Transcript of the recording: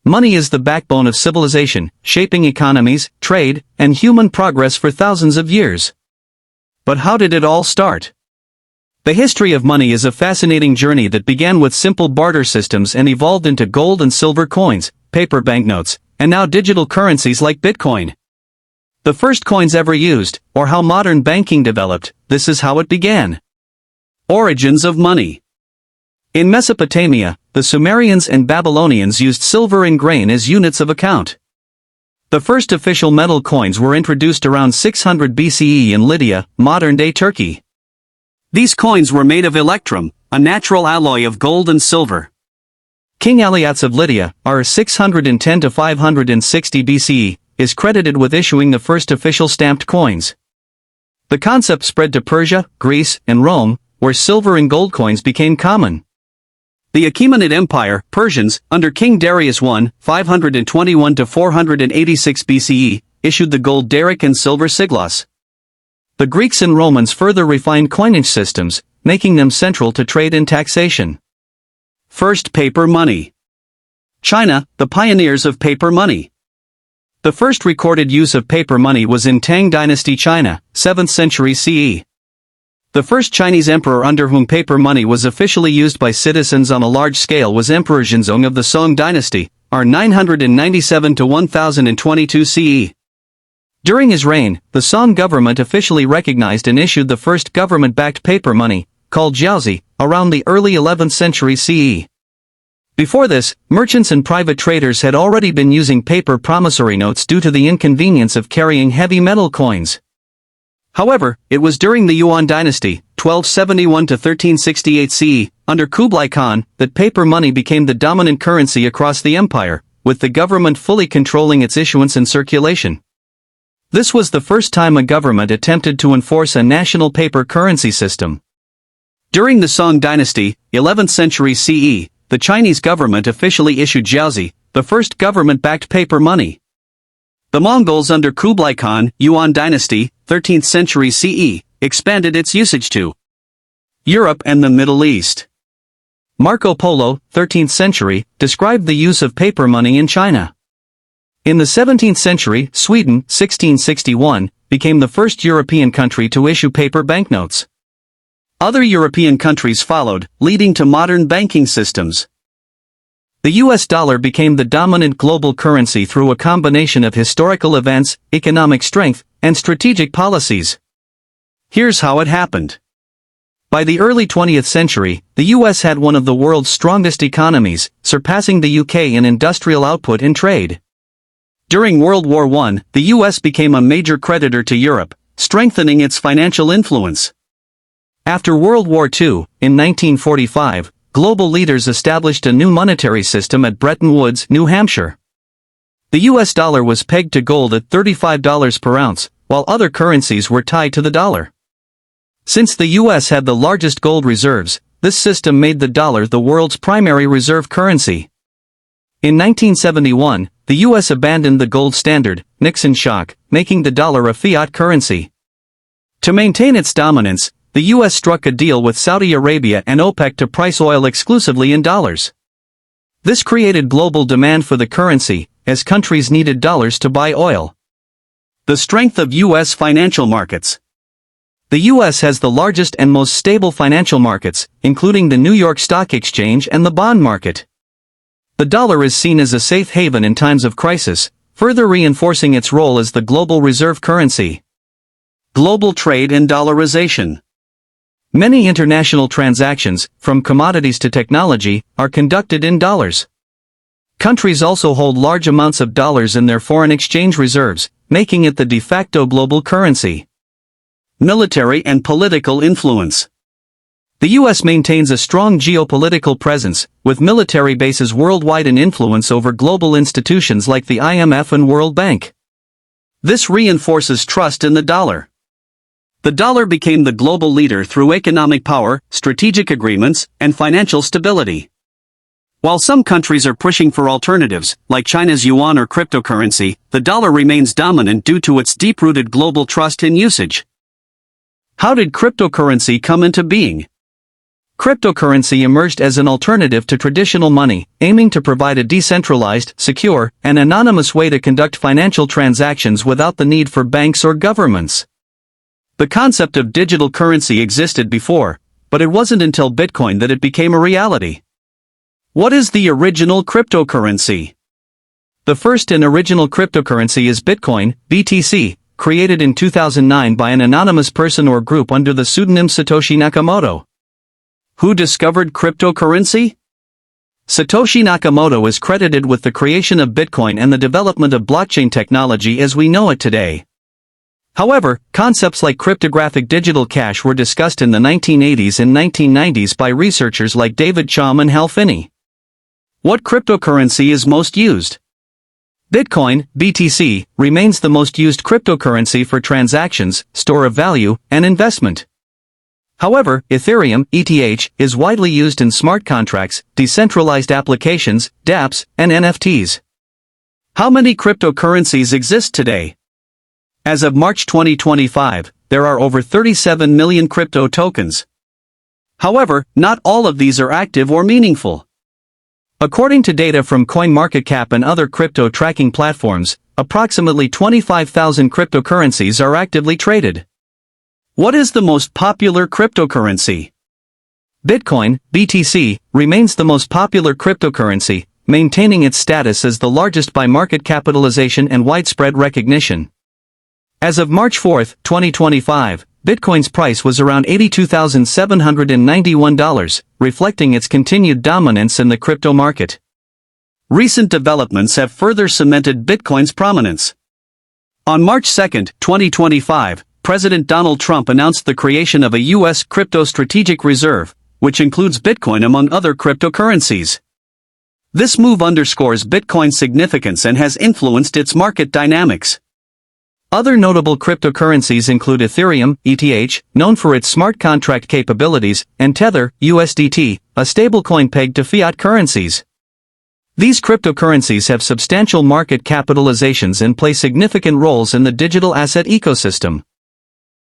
Money is the backbone of civilization, shaping economies, trade, and human progress for thousands of years. But how did it all start? The history of money is a fascinating journey that began with simple barter systems and evolved into gold and silver coins, paper banknotes, and now digital currencies like Bitcoin. The first coins ever used, or how modern banking developed, this is how it began. Origins of money. In Mesopotamia, the Sumerians and Babylonians used silver and grain as units of account. The first official metal coins were introduced around 600 BCE in Lydia, modern-day Turkey. These coins were made of electrum, a natural alloy of gold and silver. King Alyattes of Lydia, r. 610 to 560 BCE, is credited with issuing the first official stamped coins. The concept spread to Persia, Greece, and Rome, where silver and gold coins became common. The Achaemenid Empire, Persians, under King Darius I, 521 to 486 BCE, issued the gold daric and silver siglos. The Greeks and Romans further refined coinage systems, making them central to trade and taxation. First paper money. China, the pioneers of paper money. The first recorded use of paper money was in Tang Dynasty China, 7th century CE. The first Chinese emperor under whom paper money was officially used by citizens on a large scale was Emperor Zhenzong of the Song Dynasty, r. 997 to 1022 CE. During his reign, the Song government officially recognized and issued the first government-backed paper money, called jiaozi, around the early 11th century CE. Before this, merchants and private traders had already been using paper promissory notes due to the inconvenience of carrying heavy metal coins. However, it was during the Yuan dynasty, 1271 to 1368 CE, under Kublai Khan, that paper money became the dominant currency across the empire, with the government fully controlling its issuance and circulation. This was the first time a government attempted to enforce a national paper currency system. During the Song dynasty, 11th century CE, the Chinese government officially issued jiaozi, the first government-backed paper money. The Mongols under Kublai Khan, Yuan dynasty, 13th century CE, expanded its usage to Europe and the Middle East. Marco Polo, 13th century, described the use of paper money in China. In the 17th century, Sweden, 1661, became the first European country to issue paper banknotes. Other European countries followed, leading to modern banking systems. The US dollar became the dominant global currency through a combination of historical events, economic strength, and strategic policies. Here's how it happened. By the early 20th century, the US had one of the world's strongest economies, surpassing the UK in industrial output and trade. During World War I, the US became a major creditor to Europe, strengthening its financial influence. After World War II, in 1945, global leaders established a new monetary system at Bretton Woods, New Hampshire. The US dollar was pegged to gold at $35 per ounce, while other currencies were tied to the dollar. Since the US had the largest gold reserves, this system made the dollar the world's primary reserve currency. In 1971, the US abandoned the gold standard, Nixon shock, making the dollar a fiat currency. To maintain its dominance, the US struck a deal with Saudi Arabia and OPEC to price oil exclusively in dollars. This created global demand for the currency, as countries needed dollars to buy oil. The strength of US financial markets. The US has the largest and most stable financial markets, including the New York Stock Exchange and the bond market. The dollar is seen as a safe haven in times of crisis, further reinforcing its role as the global reserve currency. Global trade and dollarization. Many international transactions, from commodities to technology, are conducted in dollars. Countries also hold large amounts of dollars in their foreign exchange reserves, making it the de facto global currency. Military and political influence. The US maintains a strong geopolitical presence, with military bases worldwide and influence over global institutions like the IMF and World Bank. This reinforces trust in the dollar. The dollar became the global leader through economic power, strategic agreements, and financial stability. While some countries are pushing for alternatives, like China's yuan or cryptocurrency, the dollar remains dominant due to its deep-rooted global trust and usage. How did cryptocurrency come into being? Cryptocurrency emerged as an alternative to traditional money, aiming to provide a decentralized, secure, and anonymous way to conduct financial transactions without the need for banks or governments. The concept of digital currency existed before, but it wasn't until Bitcoin that it became a reality. What is the original cryptocurrency? The first and original cryptocurrency is Bitcoin, BTC, created in 2009 by an anonymous person or group under the pseudonym Satoshi Nakamoto. Who discovered cryptocurrency? Satoshi Nakamoto is credited with the creation of Bitcoin and the development of blockchain technology as we know it today. However, concepts like cryptographic digital cash were discussed in the 1980s and 1990s by researchers like David Chaum and Hal Finney. What cryptocurrency is most used? Bitcoin, BTC, remains the most used cryptocurrency for transactions, store of value, and investment. However, Ethereum, ETH, is widely used in smart contracts, decentralized applications, dApps, and NFTs. How many cryptocurrencies exist today? As of March 2025, there are over 37 million crypto tokens. However, not all of these are active or meaningful. According to data from CoinMarketCap and other crypto tracking platforms, approximately 25,000 cryptocurrencies are actively traded. What is the most popular cryptocurrency? Bitcoin, BTC, remains the most popular cryptocurrency, maintaining its status as the largest by market capitalization and widespread recognition. As of March 4, 2025, Bitcoin's price was around $82,791, reflecting its continued dominance in the crypto market. Recent developments have further cemented Bitcoin's prominence. On March 2, 2025, President Donald Trump announced the creation of a U.S. crypto strategic reserve, which includes Bitcoin among other cryptocurrencies. This move underscores Bitcoin's significance and has influenced its market dynamics. Other notable cryptocurrencies include Ethereum, ETH, known for its smart contract capabilities, and Tether, USDT, a stablecoin pegged to fiat currencies. These cryptocurrencies have substantial market capitalizations and play significant roles in the digital asset ecosystem.